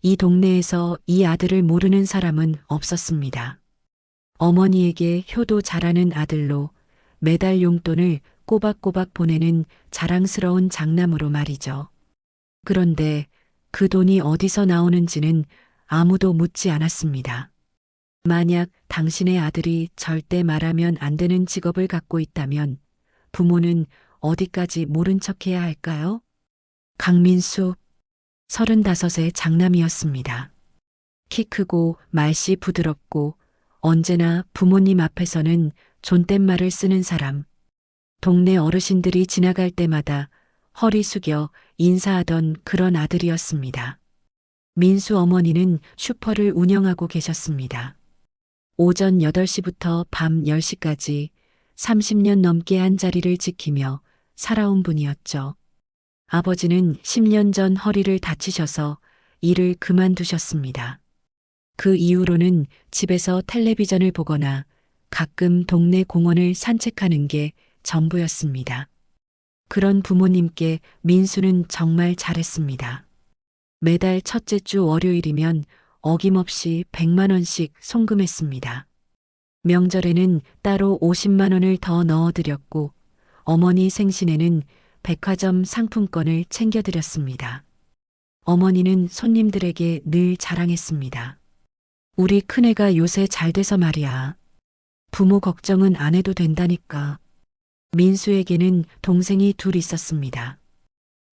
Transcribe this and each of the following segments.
이 동네에서 이 아들을 모르는 사람은 없었습니다. 어머니에게 효도 잘하는 아들로 매달 용돈을 꼬박꼬박 보내는 자랑스러운 장남으로 말이죠. 그런데 그 돈이 어디서 나오는지는 아무도 묻지 않았습니다. 만약 당신의 아들이 절대 말하면 안 되는 직업을 갖고 있다면 부모는 어디까지 모른 척해야 할까요? 강민수, 35의 장남이었습니다. 키 크고 말씨 부드럽고 언제나 부모님 앞에서는 존댓말을 쓰는 사람. 동네 어르신들이 지나갈 때마다 허리 숙여 인사하던 그런 아들이었습니다. 민수 어머니는 슈퍼를 운영하고 계셨습니다. 오전 8시부터 밤 10시까지 30년 넘게 한 자리를 지키며 살아온 분이었죠. 아버지는 10년 전 허리를 다치셔서 일을 그만두셨습니다. 그 이후로는 집에서 텔레비전을 보거나 가끔 동네 공원을 산책하는 게 전부였습니다. 그런 부모님께 민수는 정말 잘했습니다. 매달 첫째 주 월요일이면 어김없이 100만 원씩 송금했습니다. 명절에는 따로 50만 원을 더 넣어드렸고 어머니 생신에는 백화점 상품권을 챙겨드렸습니다. 어머니는 손님들에게 늘 자랑했습니다. 우리 큰애가 요새 잘 돼서 말이야. 부모 걱정은 안 해도 된다니까. 민수에게는 동생이 둘 있었습니다.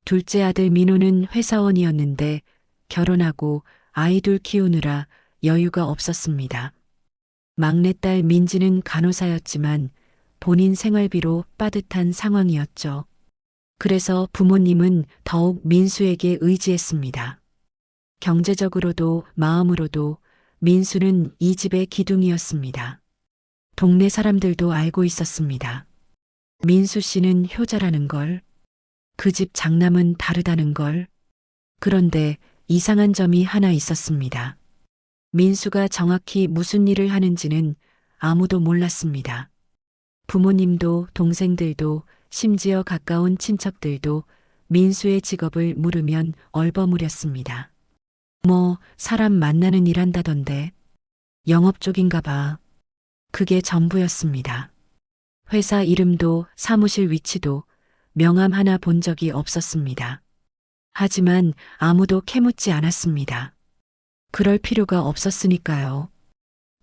둘째 아들 민호는 회사원이었는데 결혼하고 아이들 키우느라 여유가 없었습니다. 막내딸 민지는 간호사였지만 본인 생활비로 빠듯한 상황이었죠. 그래서 부모님은 더욱 민수에게 의지했습니다. 경제적으로도 마음으로도 민수는 이 집의 기둥이었습니다. 동네 사람들도 알고 있었습니다. 민수 씨는 효자라는 걸, 그 집 장남은 다르다는 걸. 그런데 이상한 점이 하나 있었습니다. 민수가 정확히 무슨 일을 하는지는 아무도 몰랐습니다. 부모님도 동생들도 심지어 가까운 친척들도 민수의 직업을 물으면 얼버무렸습니다. 사람 만나는 일 한다던데. 영업 쪽인가 봐. 그게 전부였습니다. 회사 이름도 사무실 위치도 명함 하나 본 적이 없었습니다. 하지만 아무도 캐묻지 않았습니다. 그럴 필요가 없었으니까요.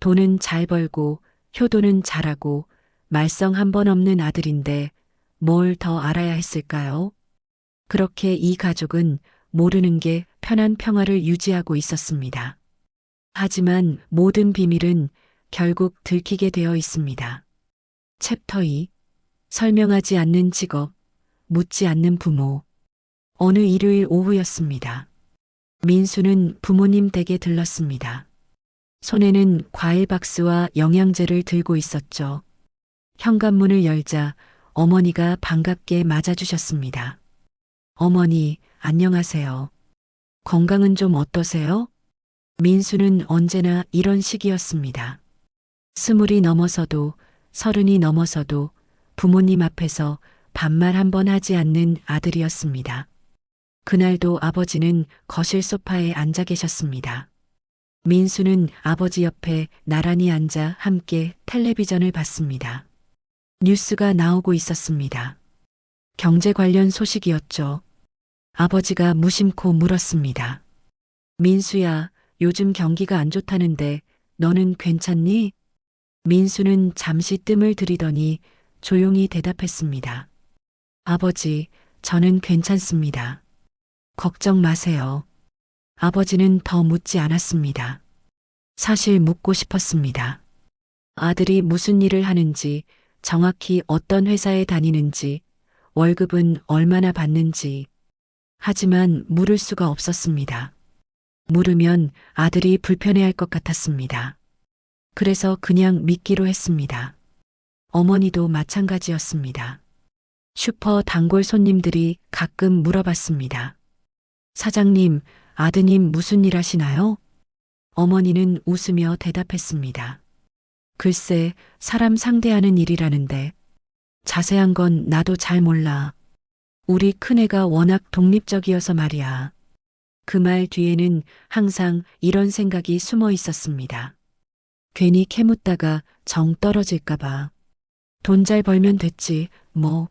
돈은 잘 벌고 효도는 잘하고 말썽 한 번 없는 아들인데 뭘 더 알아야 했을까요? 그렇게 이 가족은 모르는 게 편한 평화를 유지하고 있었습니다. 하지만 모든 비밀은 결국 들키게 되어 있습니다. 챕터 2. 설명하지 않는 직업, 묻지 않는 부모. 어느 일요일 오후였습니다. 민수는 부모님 댁에 들렀습니다. 손에는 과일 박스와 영양제를 들고 있었죠. 현관문을 열자 어머니가 반갑게 맞아주셨습니다. 어머니, 안녕하세요. 건강은 좀 어떠세요? 민수는 언제나 이런 식이었습니다. 20이 넘어서도 30이 넘어서도 부모님 앞에서 반말 한 번 하지 않는 아들이었습니다. 그날도 아버지는 거실 소파에 앉아 계셨습니다. 민수는 아버지 옆에 나란히 앉아 함께 텔레비전을 봤습니다. 뉴스가 나오고 있었습니다. 경제 관련 소식이었죠. 아버지가 무심코 물었습니다. 민수야, 요즘 경기가 안 좋다는데 너는 괜찮니? 민수는 잠시 뜸을 들이더니 조용히 대답했습니다. 아버지, 저는 괜찮습니다. 걱정 마세요. 아버지는 더 묻지 않았습니다. 사실 묻고 싶었습니다. 아들이 무슨 일을 하는지, 정확히 어떤 회사에 다니는지, 월급은 얼마나 받는지. 하지만 물을 수가 없었습니다. 물으면 아들이 불편해할 것 같았습니다. 그래서 그냥 믿기로 했습니다. 어머니도 마찬가지였습니다. 슈퍼 단골 손님들이 가끔 물어봤습니다. 사장님, 아드님 무슨 일 하시나요? 어머니는 웃으며 대답했습니다. 글쎄, 사람 상대하는 일이라는데. 자세한 건 나도 잘 몰라. 우리 큰애가 워낙 독립적이어서 말이야. 그 말 뒤에는 항상 이런 생각이 숨어 있었습니다. 괜히 캐묻다가 정 떨어질까봐. 돈 잘 벌면 됐지, 뭐.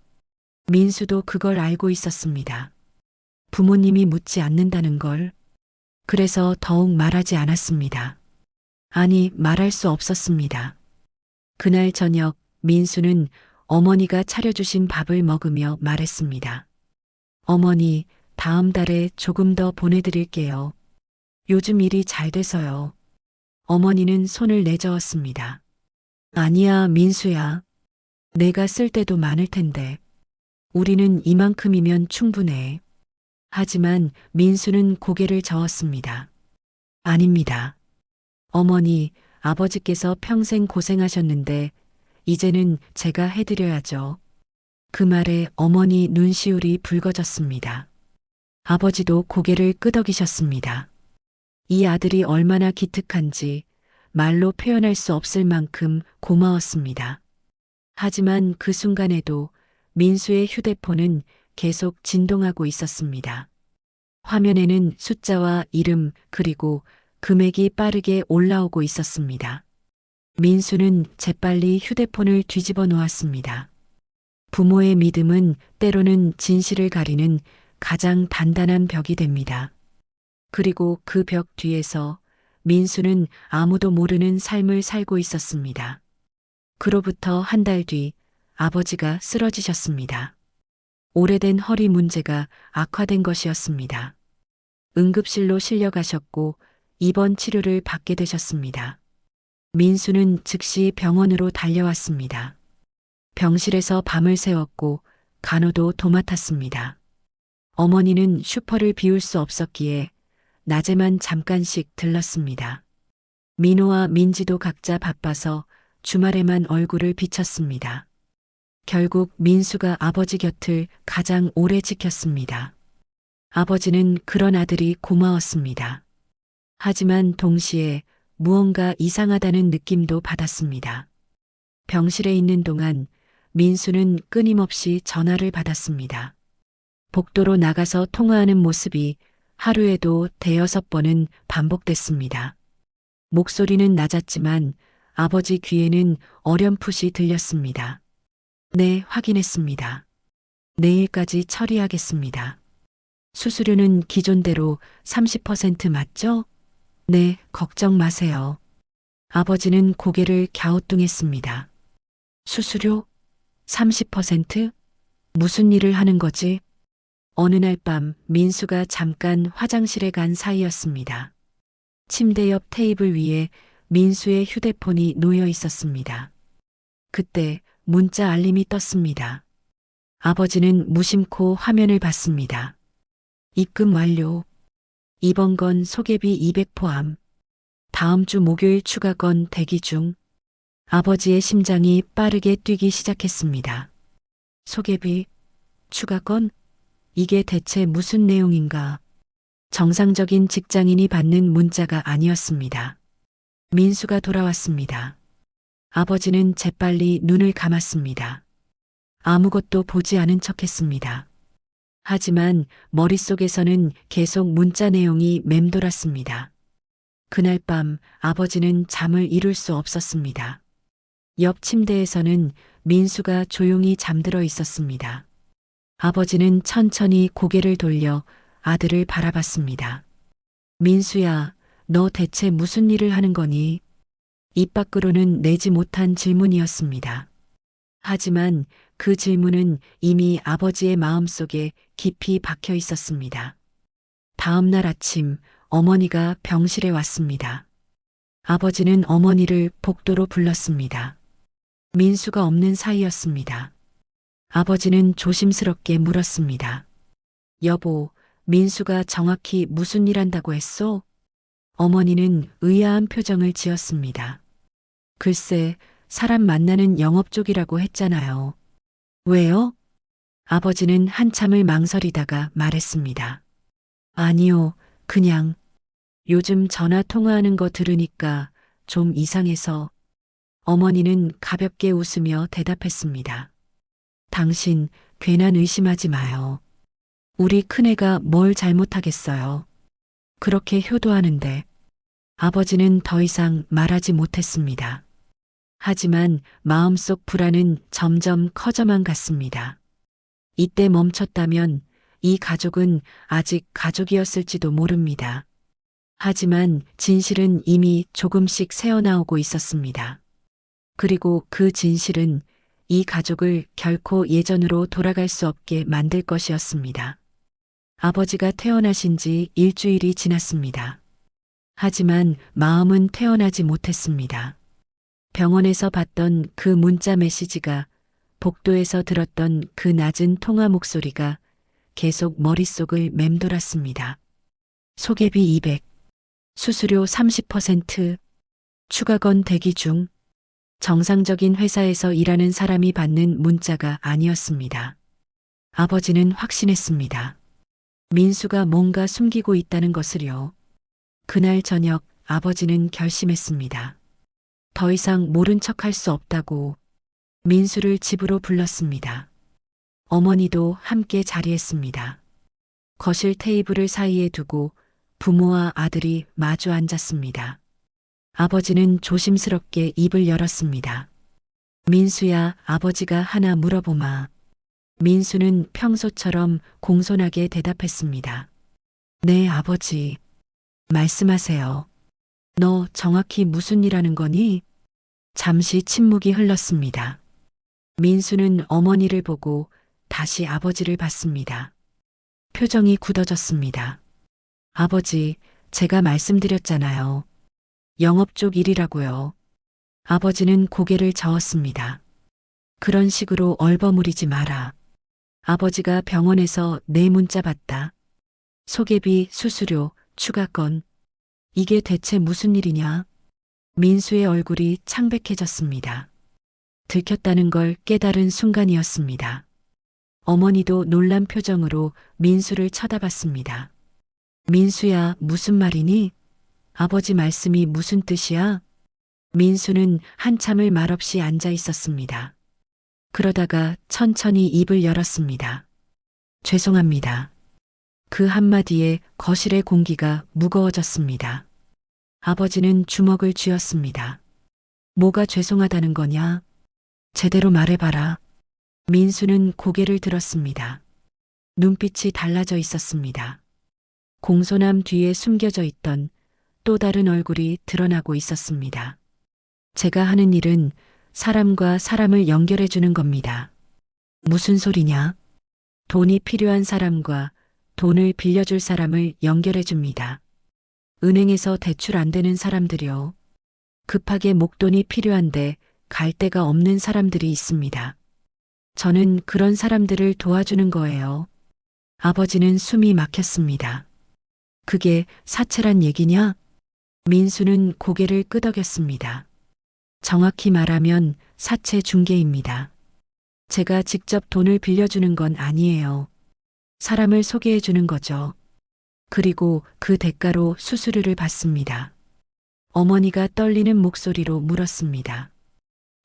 민수도 그걸 알고 있었습니다. 부모님이 묻지 않는다는 걸. 그래서 더욱 말하지 않았습니다. 아니, 말할 수 없었습니다. 그날 저녁 민수는 어머니가 차려주신 밥을 먹으며 말했습니다. 어머니, 다음 달에 조금 더 보내드릴게요. 요즘 일이 잘 돼서요. 어머니는 손을 내저었습니다. 아니야, 민수야. 내가 쓸 때도 많을 텐데. 우리는 이만큼이면 충분해. 하지만 민수는 고개를 저었습니다. 아닙니다. 어머니, 아버지께서 평생 고생하셨는데 이제는 제가 해드려야죠. 그 말에 어머니 눈시울이 붉어졌습니다. 아버지도 고개를 끄덕이셨습니다. 이 아들이 얼마나 기특한지 말로 표현할 수 없을 만큼 고마웠습니다. 하지만 그 순간에도 민수의 휴대폰은 계속 진동하고 있었습니다. 화면에는 숫자와 이름 그리고 금액이 빠르게 올라오고 있었습니다. 민수는 재빨리 휴대폰을 뒤집어 놓았습니다. 부모의 믿음은 때로는 진실을 가리는 가장 단단한 벽이 됩니다. 그리고 그 벽 뒤에서 민수는 아무도 모르는 삶을 살고 있었습니다. 그로부터 한 달 뒤 아버지가 쓰러지셨습니다. 오래된 허리 문제가 악화된 것이었습니다. 응급실로 실려가셨고 입원 치료를 받게 되셨습니다. 민수는 즉시 병원으로 달려왔습니다. 병실에서 밤을 새웠고 간호도 도맡았습니다. 어머니는 슈퍼를 비울 수 없었기에 낮에만 잠깐씩 들렀습니다. 민호와 민지도 각자 바빠서 주말에만 얼굴을 비쳤습니다. 결국 민수가 아버지 곁을 가장 오래 지켰습니다. 아버지는 그런 아들이 고마웠습니다. 하지만 동시에 무언가 이상하다는 느낌도 받았습니다. 병실에 있는 동안 민수는 끊임없이 전화를 받았습니다. 복도로 나가서 통화하는 모습이 하루에도 대여섯 번은 반복됐습니다. 목소리는 낮았지만 아버지 귀에는 어렴풋이 들렸습니다. 네, 확인했습니다. 내일까지 처리하겠습니다. 수수료는 기존대로 30% 맞죠? 네, 걱정 마세요. 아버지는 고개를 갸우뚱했습니다. 수수료? 30%? 무슨 일을 하는 거지? 어느 날 밤 민수가 잠깐 화장실에 간 사이였습니다. 침대 옆 테이블 위에 민수의 휴대폰이 놓여 있었습니다. 그때 문자 알림이 떴습니다. 아버지는 무심코 화면을 봤습니다. 입금 완료. 이번 건 소개비 200 포함. 다음 주 목요일 추가 건 대기 중. 아버지의 심장이 빠르게 뛰기 시작했습니다. 소개비, 추가 건? 이게 대체 무슨 내용인가? 정상적인 직장인이 받는 문자가 아니었습니다. 민수가 돌아왔습니다. 아버지는 재빨리 눈을 감았습니다. 아무것도 보지 않은 척했습니다. 하지만 머릿속에서는 계속 문자 내용이 맴돌았습니다. 그날 밤 아버지는 잠을 이룰 수 없었습니다. 옆 침대에서는 민수가 조용히 잠들어 있었습니다. 아버지는 천천히 고개를 돌려 아들을 바라봤습니다. 민수야, 너 대체 무슨 일을 하는 거니? 입 밖으로는 내지 못한 질문이었습니다. 하지만 그 질문은 이미 아버지의 마음속에 깊이 박혀 있었습니다. 다음 날 아침 어머니가 병실에 왔습니다. 아버지는 어머니를 복도로 불렀습니다. 민수가 없는 사이였습니다. 아버지는 조심스럽게 물었습니다. 여보, 민수가 정확히 무슨 일 한다고 했소? 어머니는 의아한 표정을 지었습니다. 글쎄, 사람 만나는 영업 쪽이라고 했잖아요. 왜요? 아버지는 한참을 망설이다가 말했습니다. 아니요, 그냥 요즘 전화 통화하는 거 들으니까 좀 이상해서. 어머니는 가볍게 웃으며 대답했습니다. 당신 괜한 의심하지 마요. 우리 큰애가 뭘 잘못하겠어요. 그렇게 효도하는데 아버지는 더 이상 말하지 못했습니다. 하지만 마음속 불안은 점점 커져만 갔습니다. 이때 멈췄다면 이 가족은 아직 가족이었을지도 모릅니다. 하지만 진실은 이미 조금씩 새어나오고 있었습니다. 그리고 그 진실은 이 가족을 결코 예전으로 돌아갈 수 없게 만들 것이었습니다. 아버지가 퇴원하신 지 일주일이 지났습니다. 하지만 마음은 퇴원하지 못했습니다. 병원에서 받던 그 문자 메시지가, 복도에서 들었던 그 낮은 통화 목소리가 계속 머릿속을 맴돌았습니다. 소개비 200, 수수료 30%, 추가건 대기 중. 정상적인 회사에서 일하는 사람이 받는 문자가 아니었습니다. 아버지는 확신했습니다. 민수가 뭔가 숨기고 있다는 것을요. 그날 저녁 아버지는 결심했습니다. 더 이상 모른 척할 수 없다고 민수를 집으로 불렀습니다. 어머니도 함께 자리했습니다. 거실 테이블을 사이에 두고 부모와 아들이 마주 앉았습니다. 아버지는 조심스럽게 입을 열었습니다. 민수야, 아버지가 하나 물어보마. 민수는 평소처럼 공손하게 대답했습니다. 네, 아버지. 말씀하세요. 너 정확히 무슨 일 하는 거니? 잠시 침묵이 흘렀습니다. 민수는 어머니를 보고 다시 아버지를 봤습니다. 표정이 굳어졌습니다. 아버지, 제가 말씀드렸잖아요. 영업 쪽 일이라고요. 아버지는 고개를 저었습니다. 그런 식으로 얼버무리지 마라. 아버지가 병원에서 내 문자 받다. 소개비, 수수료, 추가건. 이게 대체 무슨 일이냐? 민수의 얼굴이 창백해졌습니다. 들켰다는 걸 깨달은 순간이었습니다. 어머니도 놀란 표정으로 민수를 쳐다봤습니다. 민수야, 무슨 말이니? 아버지 말씀이 무슨 뜻이야? 민수는 한참을 말없이 앉아 있었습니다. 그러다가 천천히 입을 열었습니다. 죄송합니다. 그 한마디에 거실의 공기가 무거워졌습니다. 아버지는 주먹을 쥐었습니다. 뭐가 죄송하다는 거냐? 제대로 말해봐라. 민수는 고개를 들었습니다. 눈빛이 달라져 있었습니다. 공손함 뒤에 숨겨져 있던 또 다른 얼굴이 드러나고 있었습니다. 제가 하는 일은 사람과 사람을 연결해 주는 겁니다. 무슨 소리냐? 돈이 필요한 사람과 돈을 빌려줄 사람을 연결해 줍니다. 은행에서 대출 안 되는 사람들이요. 급하게 목돈이 필요한데 갈 데가 없는 사람들이 있습니다. 저는 그런 사람들을 도와주는 거예요. 아버지는 숨이 막혔습니다. 그게 사채란 얘기냐? 민수는 고개를 끄덕였습니다. 정확히 말하면 사채 중개입니다. 제가 직접 돈을 빌려주는 건 아니에요. 사람을 소개해 주는 거죠. 그리고 그 대가로 수수료를 받습니다. 어머니가 떨리는 목소리로 물었습니다.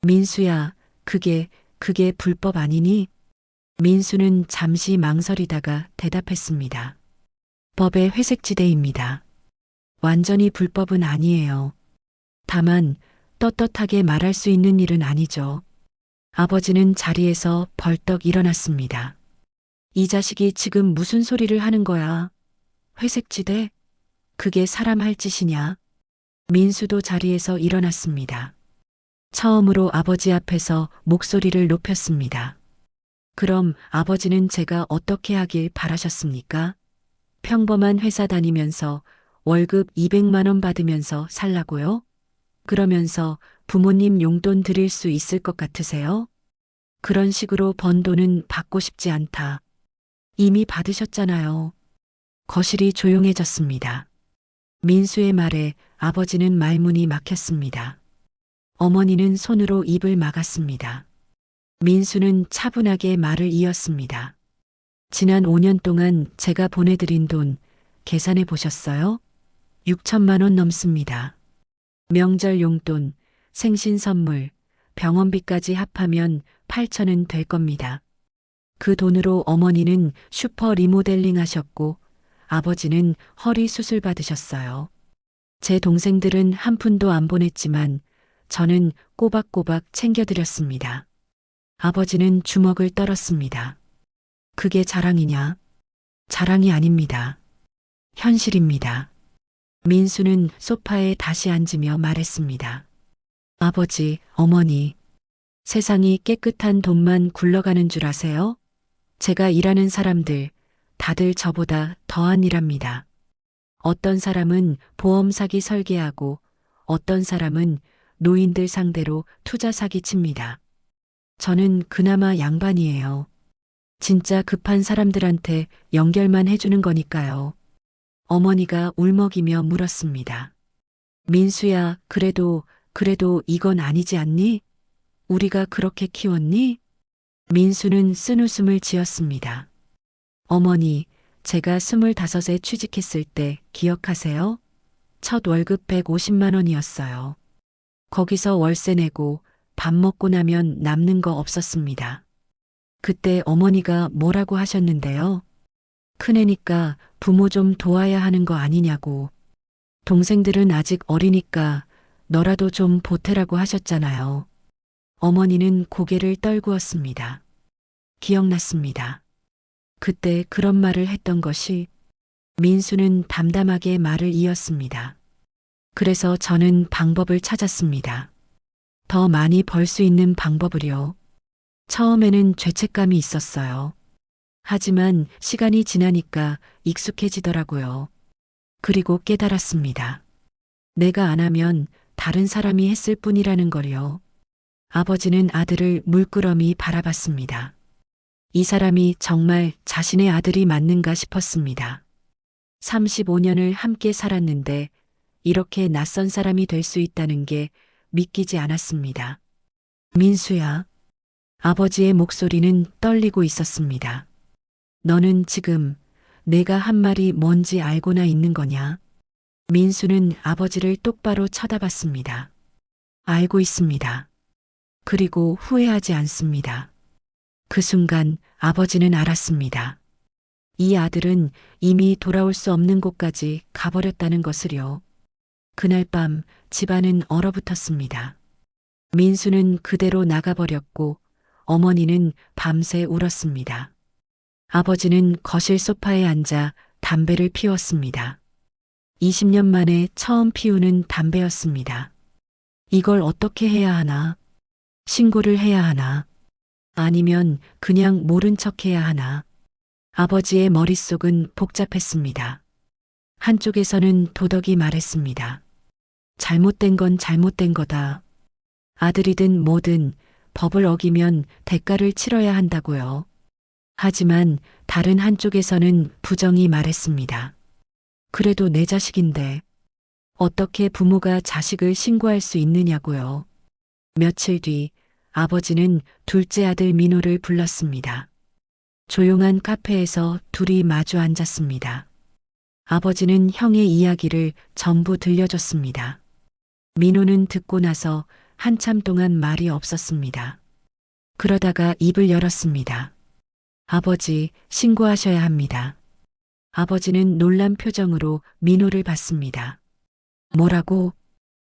민수야, 그게 불법 아니니? 민수는 잠시 망설이다가 대답했습니다. 법의 회색지대입니다. 완전히 불법은 아니에요. 다만 떳떳하게 말할 수 있는 일은 아니죠. 아버지는 자리에서 벌떡 일어났습니다. 이 자식이 지금 무슨 소리를 하는 거야? 회색지대? 그게 사람 할 짓이냐? 민수도 자리에서 일어났습니다. 처음으로 아버지 앞에서 목소리를 높였습니다. 그럼 아버지는 제가 어떻게 하길 바라셨습니까? 평범한 회사 다니면서 월급 200만 원 받으면서 살라고요? 그러면서 부모님 용돈 드릴 수 있을 것 같으세요? 그런 식으로 번 돈은 받고 싶지 않다. 이미 받으셨잖아요. 거실이 조용해졌습니다. 민수의 말에 아버지는 말문이 막혔습니다. 어머니는 손으로 입을 막았습니다. 민수는 차분하게 말을 이었습니다. 지난 5년 동안 제가 보내드린 돈 계산해 보셨어요? 6천만 원 넘습니다. 명절 용돈, 생신 선물, 병원비까지 합하면 8천은 될 겁니다. 그 돈으로 어머니는 슈퍼 리모델링 하셨고 아버지는 허리 수술 받으셨어요. 제 동생들은 한 푼도 안 보냈지만 저는 꼬박꼬박 챙겨드렸습니다. 아버지는 주먹을 떨었습니다. 그게 자랑이냐? 자랑이 아닙니다. 현실입니다. 민수는 소파에 다시 앉으며 말했습니다. 아버지, 어머니, 세상이 깨끗한 돈만 굴러가는 줄 아세요? 제가 일하는 사람들, 다들 저보다 더한 일합니다. 어떤 사람은 보험 사기 설계하고 어떤 사람은 노인들 상대로 투자 사기 칩니다. 저는 그나마 양반이에요. 진짜 급한 사람들한테 연결만 해주는 거니까요. 어머니가 울먹이며 물었습니다. 민수야, 그래도 이건 아니지 않니? 우리가 그렇게 키웠니? 민수는 쓴웃음을 지었습니다. 어머니, 제가 25에 취직했을 때 기억하세요? 첫 월급 150만 원이었어요. 거기서 월세 내고 밥 먹고 나면 남는 거 없었습니다. 그때 어머니가 뭐라고 하셨는데요? 큰애니까 부모 좀 도와야 하는 거 아니냐고. 동생들은 아직 어리니까 너라도 좀 보태라고 하셨잖아요. 어머니는 고개를 떨구었습니다. 기억났습니다. 그때 그런 말을 했던 것이. 민수는 담담하게 말을 이었습니다. 그래서 저는 방법을 찾았습니다. 더 많이 벌 수 있는 방법을요. 처음에는 죄책감이 있었어요. 하지만 시간이 지나니까 익숙해지더라고요. 그리고 깨달았습니다. 내가 안 하면 다른 사람이 했을 뿐이라는 걸요. 아버지는 아들을 물끄러미 바라봤습니다. 이 사람이 정말 자신의 아들이 맞는가 싶었습니다. 35년을 함께 살았는데 이렇게 낯선 사람이 될 수 있다는 게 믿기지 않았습니다. 민수야. 아버지의 목소리는 떨리고 있었습니다. 너는 지금 내가 한 말이 뭔지 알고나 있는 거냐? 민수는 아버지를 똑바로 쳐다봤습니다. 알고 있습니다. 그리고 후회하지 않습니다. 그 순간 아버지는 알았습니다. 이 아들은 이미 돌아올 수 없는 곳까지 가버렸다는 것을요. 그날 밤 집안은 얼어붙었습니다. 민수는 그대로 나가버렸고 어머니는 밤새 울었습니다. 아버지는 거실 소파에 앉아 담배를 피웠습니다. 20년 만에 처음 피우는 담배였습니다. 이걸 어떻게 해야 하나? 신고를 해야 하나? 아니면 그냥 모른 척 해야 하나? 아버지의 머릿속은 복잡했습니다. 한쪽에서는 도덕이 말했습니다. 잘못된 건 잘못된 거다. 아들이든 뭐든 법을 어기면 대가를 치러야 한다고요. 하지만 다른 한쪽에서는 부정이 말했습니다. 그래도 내 자식인데 어떻게 부모가 자식을 신고할 수 있느냐고요. 며칠 뒤 아버지는 둘째 아들 민호를 불렀습니다. 조용한 카페에서 둘이 마주 앉았습니다. 아버지는 형의 이야기를 전부 들려줬습니다. 민호는 듣고 나서 한참 동안 말이 없었습니다. 그러다가 입을 열었습니다. 아버지, 신고하셔야 합니다. 아버지는 놀란 표정으로 민호를 봤습니다. 뭐라고?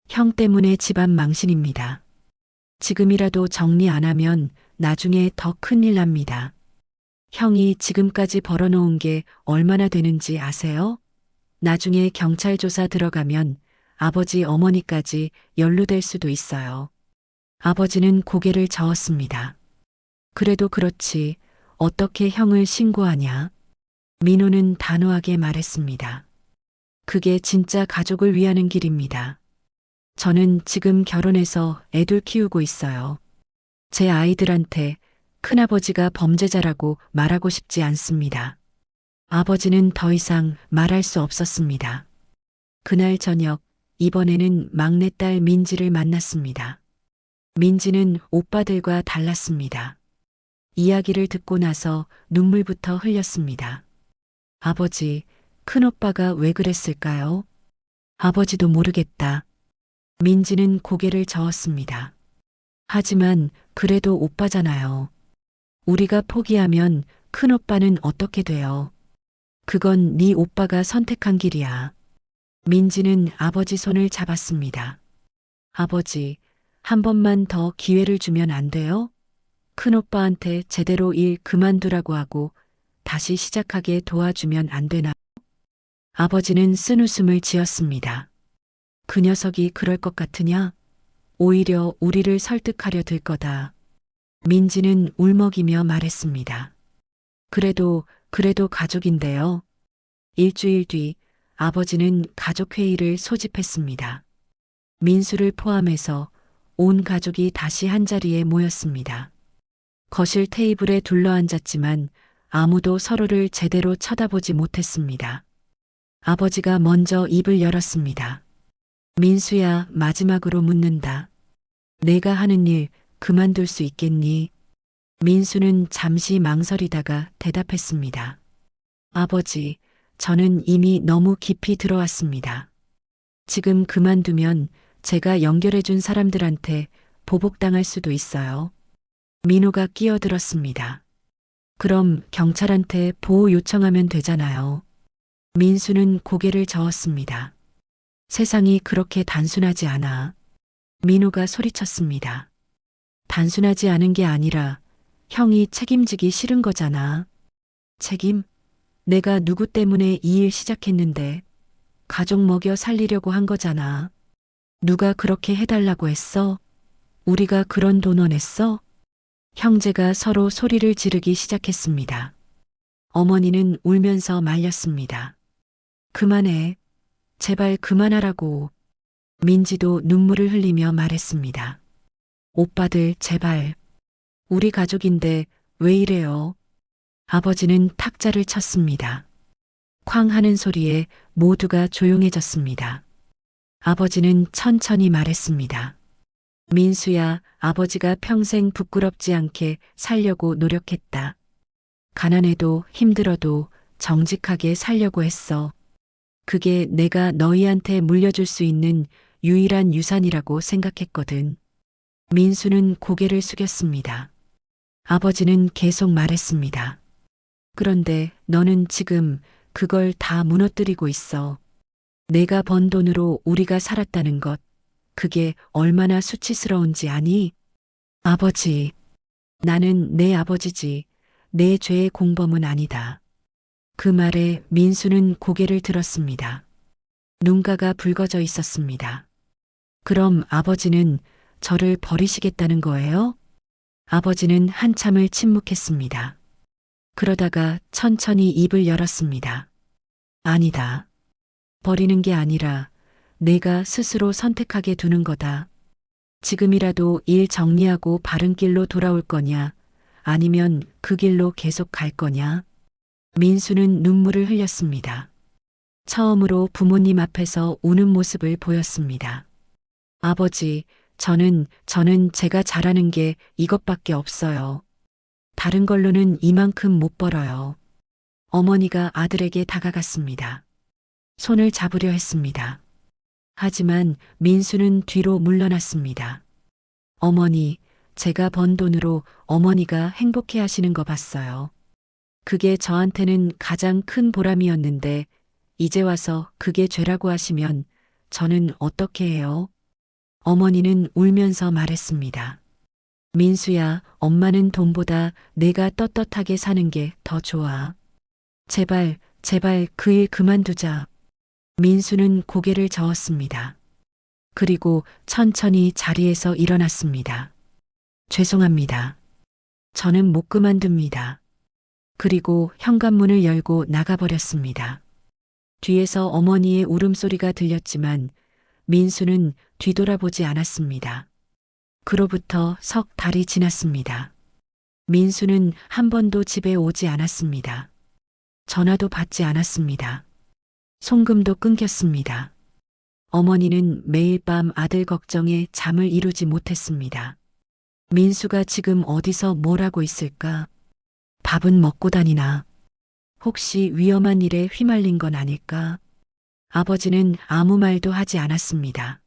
형 때문에 집안 망신입니다. 지금이라도 정리 안 하면 나중에 더 큰일 납니다. 형이 지금까지 벌어놓은 게 얼마나 되는지 아세요? 나중에 경찰 조사 들어가면 아버지 어머니까지 연루될 수도 있어요. 아버지는 고개를 저었습니다. 그래도 그렇지 어떻게 형을 신고하냐? 민호는 단호하게 말했습니다. 그게 진짜 가족을 위하는 길입니다. 저는 지금 결혼해서 애들 키우고 있어요. 제 아이들한테 큰아버지가 범죄자라고 말하고 싶지 않습니다. 아버지는 더 이상 말할 수 없었습니다. 그날 저녁, 이번에는 막내딸 민지를 만났습니다. 민지는 오빠들과 달랐습니다. 이야기를 듣고 나서 눈물부터 흘렸습니다. 아버지, 큰오빠가 왜 그랬을까요? 아버지도 모르겠다. 민지는 고개를 저었습니다. 하지만 그래도 오빠잖아요. 우리가 포기하면 큰오빠는 어떻게 돼요? 그건 네 오빠가 선택한 길이야. 민지는 아버지 손을 잡았습니다. 아버지, 한 번만 더 기회를 주면 안 돼요? 큰오빠한테 제대로 일 그만두라고 하고 다시 시작하게 도와주면 안 되나? 아버지는 쓴웃음을 지었습니다. 그 녀석이 그럴 것 같으냐? 오히려 우리를 설득하려 들 거다. 민지는 울먹이며 말했습니다. 그래도 가족인데요. 일주일 뒤 아버지는 가족회의를 소집했습니다. 민수를 포함해서 온 가족이 다시 한자리에 모였습니다. 거실 테이블에 둘러앉았지만 아무도 서로를 제대로 쳐다보지 못했습니다. 아버지가 먼저 입을 열었습니다. 민수야, 마지막으로 묻는다. 내가 하는 일 그만둘 수 있겠니? 민수는 잠시 망설이다가 대답했습니다. 아버지, 저는 이미 너무 깊이 들어왔습니다. 지금 그만두면 제가 연결해준 사람들한테 보복당할 수도 있어요. 민호가 끼어들었습니다. 그럼 경찰한테 보호 요청하면 되잖아요. 민수는 고개를 저었습니다. 세상이 그렇게 단순하지 않아. 민호가 소리쳤습니다. 단순하지 않은 게 아니라 형이 책임지기 싫은 거잖아. 책임? 내가 누구 때문에 이 일 시작했는데 가족 먹여 살리려고 한 거잖아. 누가 그렇게 해달라고 했어? 우리가 그런 돈 원했어? 형제가 서로 소리를 지르기 시작했습니다. 어머니는 울면서 말렸습니다. 그만해. 제발 그만하라고. 민지도 눈물을 흘리며 말했습니다. 오빠들 제발. 우리 가족인데 왜 이래요? 아버지는 탁자를 쳤습니다. 쾅 하는 소리에 모두가 조용해졌습니다. 아버지는 천천히 말했습니다. 민수야, 아버지가 평생 부끄럽지 않게 살려고 노력했다. 가난해도 힘들어도 정직하게 살려고 했어. 그게 내가 너희한테 물려줄 수 있는 유일한 유산이라고 생각했거든. 민수는 고개를 숙였습니다. 아버지는 계속 말했습니다. 그런데 너는 지금 그걸 다 무너뜨리고 있어. 내가 번 돈으로 우리가 살았다는 것, 그게 얼마나 수치스러운지 아니? 아버지, 나는 내 아버지지, 내 죄의 공범은 아니다. 그 말에 민수는 고개를 들었습니다. 눈가가 붉어져 있었습니다. 그럼 아버지는 저를 버리시겠다는 거예요? 아버지는 한참을 침묵했습니다. 그러다가 천천히 입을 열었습니다. 아니다. 버리는 게 아니라 내가 스스로 선택하게 두는 거다. 지금이라도 일 정리하고 바른 길로 돌아올 거냐, 아니면 그 길로 계속 갈 거냐? 민수는 눈물을 흘렸습니다. 처음으로 부모님 앞에서 우는 모습을 보였습니다. 아버지, 저는 제가 잘하는 게 이것밖에 없어요. 다른 걸로는 이만큼 못 벌어요. 어머니가 아들에게 다가갔습니다. 손을 잡으려 했습니다. 하지만 민수는 뒤로 물러났습니다. 어머니, 제가 번 돈으로 어머니가 행복해 하시는 거 봤어요. 그게 저한테는 가장 큰 보람이었는데 이제 와서 그게 죄라고 하시면 저는 어떻게 해요? 어머니는 울면서 말했습니다. 민수야, 엄마는 돈보다 내가 떳떳하게 사는 게 더 좋아. 제발 그 일 그만두자. 민수는 고개를 저었습니다. 그리고 천천히 자리에서 일어났습니다. 죄송합니다. 저는 못 그만둡니다. 그리고 현관문을 열고 나가버렸습니다. 뒤에서 어머니의 울음소리가 들렸지만 민수는 뒤돌아보지 않았습니다. 그로부터 석 달이 지났습니다. 민수는 한 번도 집에 오지 않았습니다. 전화도 받지 않았습니다. 송금도 끊겼습니다. 어머니는 매일 밤 아들 걱정에 잠을 이루지 못했습니다. 민수가 지금 어디서 뭘 하고 있을까? 밥은 먹고 다니나? 혹시 위험한 일에 휘말린 건 아닐까? 아버지는 아무 말도 하지 않았습니다.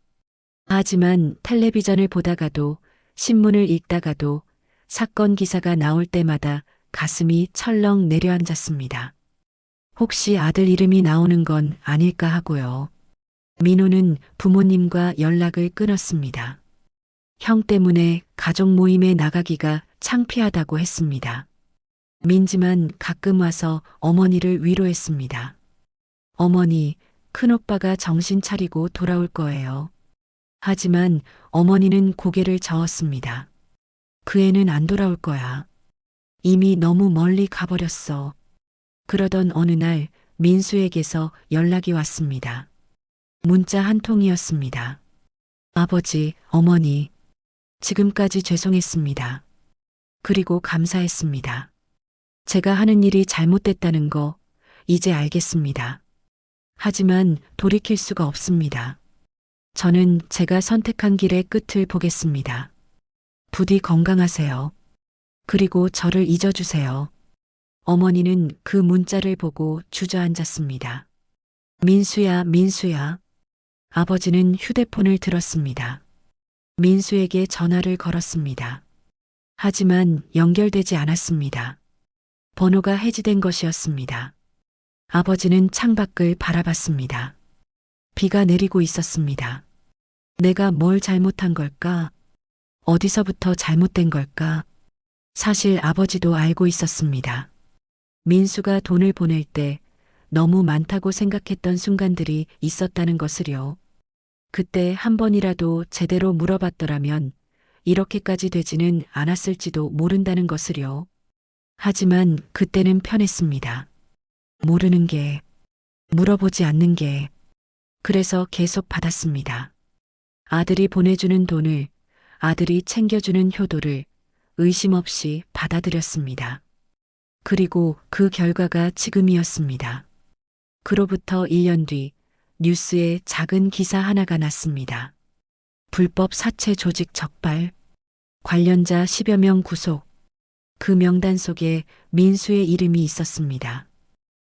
하지만 텔레비전을 보다가도 신문을 읽다가도 사건 기사가 나올 때마다 가슴이 철렁 내려앉았습니다. 혹시 아들 이름이 나오는 건 아닐까 하고요. 민호는 부모님과 연락을 끊었습니다. 형 때문에 가족 모임에 나가기가 창피하다고 했습니다. 민지만 가끔 와서 어머니를 위로했습니다. 어머니, 큰오빠가 정신 차리고 돌아올 거예요. 하지만 어머니는 고개를 저었습니다. 그 애는 안 돌아올 거야. 이미 너무 멀리 가버렸어. 그러던 어느 날 민수에게서 연락이 왔습니다. 문자 한 통이었습니다. 아버지, 어머니, 지금까지 죄송했습니다. 그리고 감사했습니다. 제가 하는 일이 잘못됐다는 거 이제 알겠습니다. 하지만 돌이킬 수가 없습니다. 저는 제가 선택한 길의 끝을 보겠습니다. 부디 건강하세요. 그리고 저를 잊어주세요. 어머니는 그 문자를 보고 주저앉았습니다. 민수야, 민수야. 아버지는 휴대폰을 들었습니다. 민수에게 전화를 걸었습니다. 하지만 연결되지 않았습니다. 번호가 해지된 것이었습니다. 아버지는 창밖을 바라봤습니다. 비가 내리고 있었습니다. 내가 뭘 잘못한 걸까? 어디서부터 잘못된 걸까? 사실 아버지도 알고 있었습니다. 민수가 돈을 보낼 때 너무 많다고 생각했던 순간들이 있었다는 것을요. 그때 한 번이라도 제대로 물어봤더라면 이렇게까지 되지는 않았을지도 모른다는 것을요. 하지만 그때는 편했습니다. 모르는 게, 물어보지 않는 게, 그래서 계속 받았습니다. 아들이 보내주는 돈을, 아들이 챙겨주는 효도를 의심 없이 받아들였습니다. 그리고 그 결과가 지금이었습니다. 그로부터 1년 뒤 뉴스에 작은 기사 하나가 났습니다. 불법 사채 조직 적발, 관련자 10여 명 구속. 그 명단 속에 민수의 이름이 있었습니다.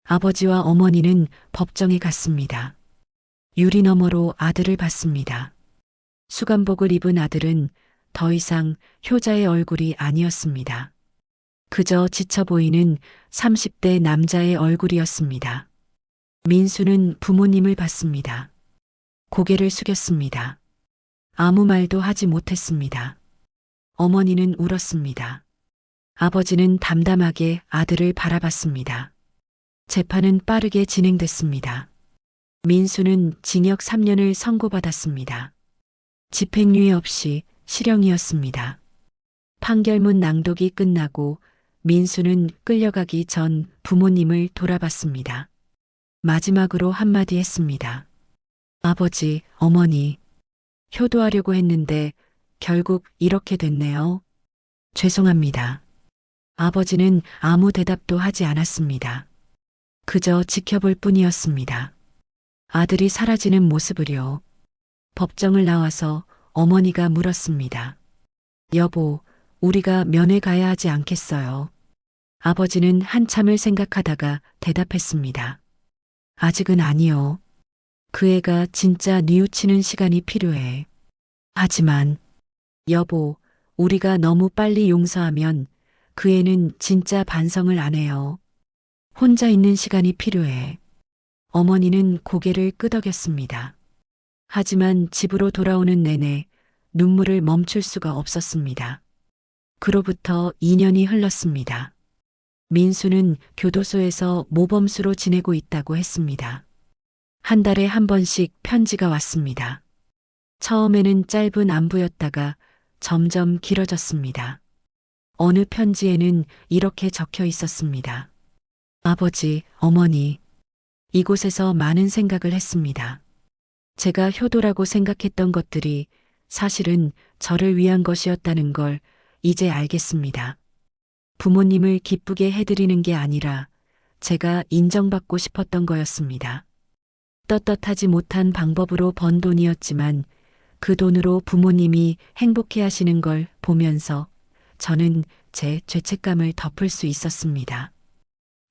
아버지와 어머니는 법정에 갔습니다. 유리 너머로 아들을 봤습니다. 수감복을 입은 아들은 더 이상 효자의 얼굴이 아니었습니다. 그저 지쳐 보이는 30대 남자의 얼굴이었습니다. 민수는 부모님을 봤습니다. 고개를 숙였습니다. 아무 말도 하지 못했습니다. 어머니는 울었습니다. 아버지는 담담하게 아들을 바라봤습니다. 재판은 빠르게 진행됐습니다. 민수는 징역 3년을 선고받았습니다. 집행유예 없이 실형이었습니다. 판결문 낭독이 끝나고 민수는 끌려가기 전 부모님을 돌아봤습니다. 마지막으로 한마디 했습니다. 아버지, 어머니, 효도하려고 했는데 결국 이렇게 됐네요. 죄송합니다. 아버지는 아무 대답도 하지 않았습니다. 그저 지켜볼 뿐이었습니다. 아들이 사라지는 모습을요. 법정을 나와서 어머니가 물었습니다. 여보, 우리가 면회 가야 하지 않겠어요? 아버지는 한참을 생각하다가 대답했습니다. 아직은 아니요. 그 애가 진짜 뉘우치는 시간이 필요해. 하지만, 여보, 우리가 너무 빨리 용서하면 그 애는 진짜 반성을 안 해요. 혼자 있는 시간이 필요해. 어머니는 고개를 끄덕였습니다. 하지만 집으로 돌아오는 내내 눈물을 멈출 수가 없었습니다. 그로부터 2년이 흘렀습니다. 민수는 교도소에서 모범수로 지내고 있다고 했습니다. 한 달에 한 번씩 편지가 왔습니다. 처음에는 짧은 안부였다가 점점 길어졌습니다. 어느 편지에는 이렇게 적혀 있었습니다. 아버지, 어머니, 이곳에서 많은 생각을 했습니다. 제가 효도라고 생각했던 것들이 사실은 저를 위한 것이었다는 걸 이제 알겠습니다. 부모님을 기쁘게 해드리는 게 아니라 제가 인정받고 싶었던 거였습니다. 떳떳하지 못한 방법으로 번 돈이었지만 그 돈으로 부모님이 행복해 하시는 걸 보면서 저는 제 죄책감을 덮을 수 있었습니다.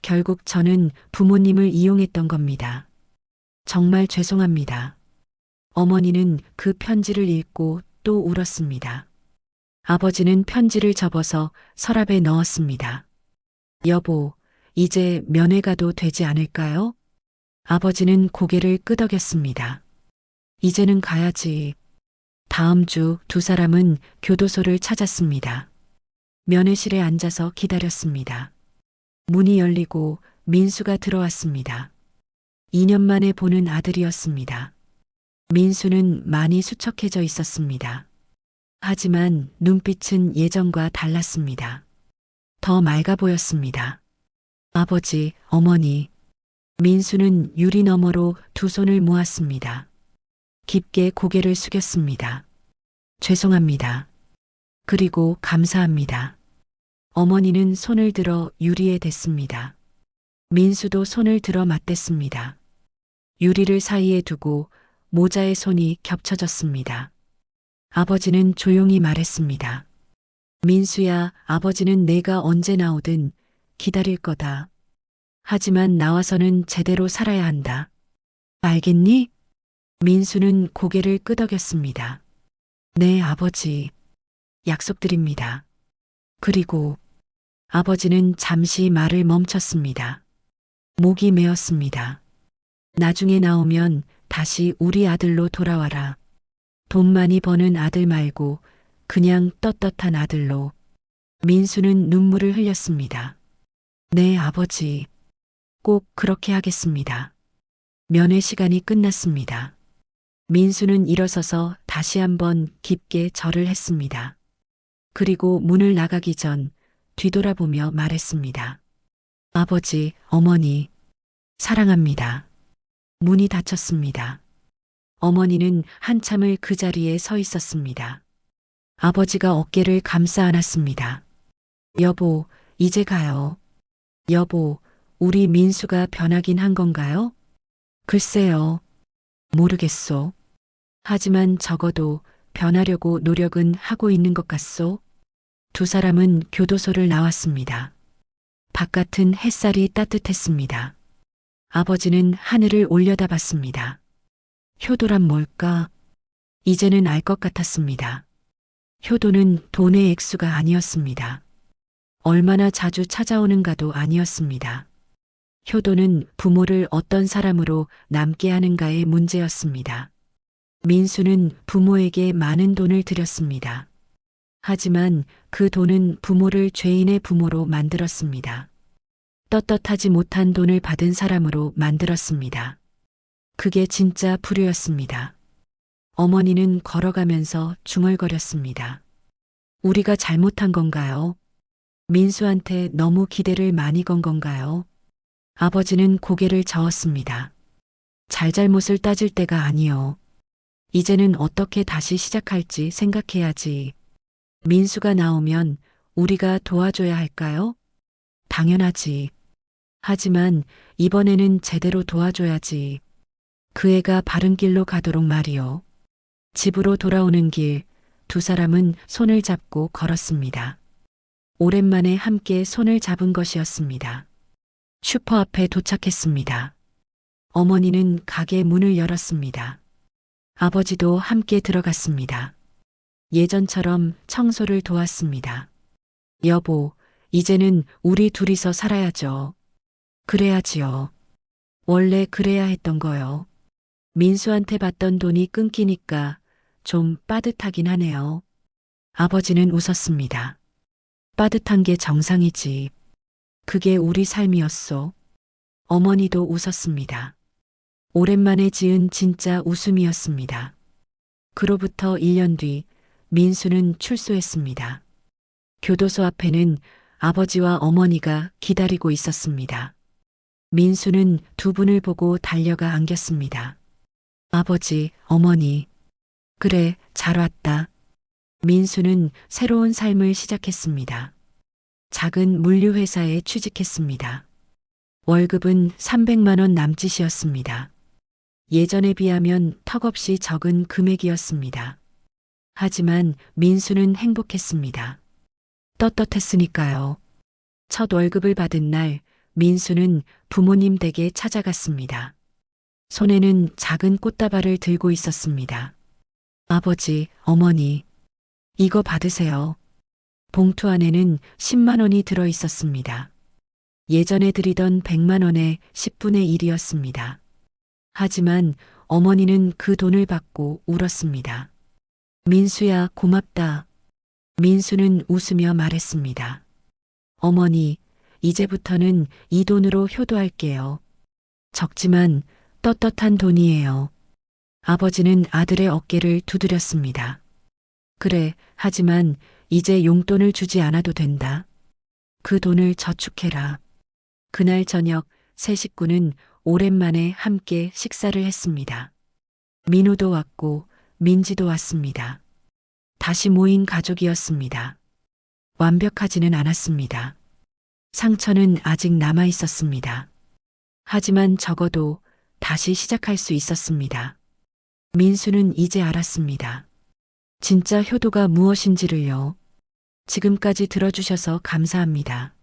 결국 저는 부모님을 이용했던 겁니다. 정말 죄송합니다. 어머니는 그 편지를 읽고 또 울었습니다. 아버지는 편지를 접어서 서랍에 넣었습니다. 여보, 이제 면회 가도 되지 않을까요? 아버지는 고개를 끄덕였습니다. 이제는 가야지. 다음 주 두 사람은 교도소를 찾았습니다. 면회실에 앉아서 기다렸습니다. 문이 열리고 민수가 들어왔습니다. 2년 만에 보는 아들이었습니다. 민수는 많이 수척해져 있었습니다. 하지만 눈빛은 예전과 달랐습니다. 더 맑아 보였습니다. 아버지, 어머니. 민수는 유리 너머로 두 손을 모았습니다. 깊게 고개를 숙였습니다. 죄송합니다. 그리고 감사합니다. 어머니는 손을 들어 유리에 댔습니다. 민수도 손을 들어 맞댔습니다. 유리를 사이에 두고 모자의 손이 겹쳐졌습니다. 아버지는 조용히 말했습니다. 민수야, 아버지는 내가 언제 나오든 기다릴 거다. 하지만 나와서는 제대로 살아야 한다. 알겠니? 민수는 고개를 끄덕였습니다. 네, 아버지. 약속드립니다. 그리고 아버지는 잠시 말을 멈췄습니다. 목이 메었습니다. 나중에 나오면 다시 우리 아들로 돌아와라. 돈 많이 버는 아들 말고 그냥 떳떳한 아들로. 민수는 눈물을 흘렸습니다. 네, 아버지. 꼭 그렇게 하겠습니다. 면회 시간이 끝났습니다. 민수는 일어서서 다시 한번 깊게 절을 했습니다. 그리고 문을 나가기 전 뒤돌아보며 말했습니다. 아버지, 어머니, 사랑합니다. 문이 닫혔습니다. 어머니는 한참을 그 자리에 서 있었습니다. 아버지가 어깨를 감싸 안았습니다. 여보, 이제 가요. 여보, 우리 민수가 변하긴 한 건가요? 글쎄요. 모르겠소. 하지만 적어도 변하려고 노력은 하고 있는 것 같소. 두 사람은 교도소를 나왔습니다. 바깥은 햇살이 따뜻했습니다. 아버지는 하늘을 올려다봤습니다. 효도란 뭘까? 이제는 알 것 같았습니다. 효도는 돈의 액수가 아니었습니다. 얼마나 자주 찾아오는가도 아니었습니다. 효도는 부모를 어떤 사람으로 남게 하는가의 문제였습니다. 민수는 부모에게 많은 돈을 들였습니다. 하지만 그 돈은 부모를 죄인의 부모로 만들었습니다. 떳떳하지 못한 돈을 받은 사람으로 만들었습니다. 그게 진짜 불효였습니다. 어머니는 걸어가면서 중얼거렸습니다. 우리가 잘못한 건가요? 민수한테 너무 기대를 많이 건 건가요? 아버지는 고개를 저었습니다. 잘잘못을 따질 때가 아니요. 이제는 어떻게 다시 시작할지 생각해야지. 민수가 나오면 우리가 도와줘야 할까요? 당연하지. 하지만 이번에는 제대로 도와줘야지. 그 애가 바른 길로 가도록 말이요. 집으로 돌아오는 길, 두 사람은 손을 잡고 걸었습니다. 오랜만에 함께 손을 잡은 것이었습니다. 슈퍼 앞에 도착했습니다. 어머니는 가게 문을 열었습니다. 아버지도 함께 들어갔습니다. 예전처럼 청소를 도왔습니다. 여보, 이제는 우리 둘이서 살아야죠. 그래야지요. 원래 그래야 했던 거요. 민수한테 받던 돈이 끊기니까 좀 빠듯하긴 하네요. 아버지는 웃었습니다. 빠듯한 게 정상이지. 그게 우리 삶이었소. 어머니도 웃었습니다. 오랜만에 지은 진짜 웃음이었습니다. 그로부터 1년 뒤 민수는 출소했습니다. 교도소 앞에는 아버지와 어머니가 기다리고 있었습니다. 민수는 두 분을 보고 달려가 안겼습니다. 아버지, 어머니. 그래, 잘 왔다. 민수는 새로운 삶을 시작했습니다. 작은 물류회사에 취직했습니다. 월급은 300만 원 남짓이었습니다. 예전에 비하면 턱없이 적은 금액이었습니다. 하지만 민수는 행복했습니다. 떳떳했으니까요. 첫 월급을 받은 날 민수는 부모님 댁에 찾아갔습니다. 손에는 작은 꽃다발을 들고 있었습니다. 아버지, 어머니, 이거 받으세요. 봉투 안에는 10만 원이 들어 있었습니다. 예전에 드리던 100만 원의 10분의 1이었습니다. 하지만 어머니는 그 돈을 받고 울었습니다. 민수야, 고맙다. 민수는 웃으며 말했습니다. 어머니, 이제부터는 이 돈으로 효도할게요. 적지만 떳떳한 돈이에요. 아버지는 아들의 어깨를 두드렸습니다. 그래, 하지만 이제 용돈을 주지 않아도 된다. 그 돈을 저축해라. 그날 저녁 세 식구는 오랜만에 함께 식사를 했습니다. 민우도 왔고 민지도 왔습니다. 다시 모인 가족이었습니다. 완벽하지는 않았습니다. 상처는 아직 남아 있었습니다. 하지만 적어도 다시 시작할 수 있었습니다. 민수는 이제 알았습니다. 진짜 효도가 무엇인지를요. 지금까지 들어주셔서 감사합니다.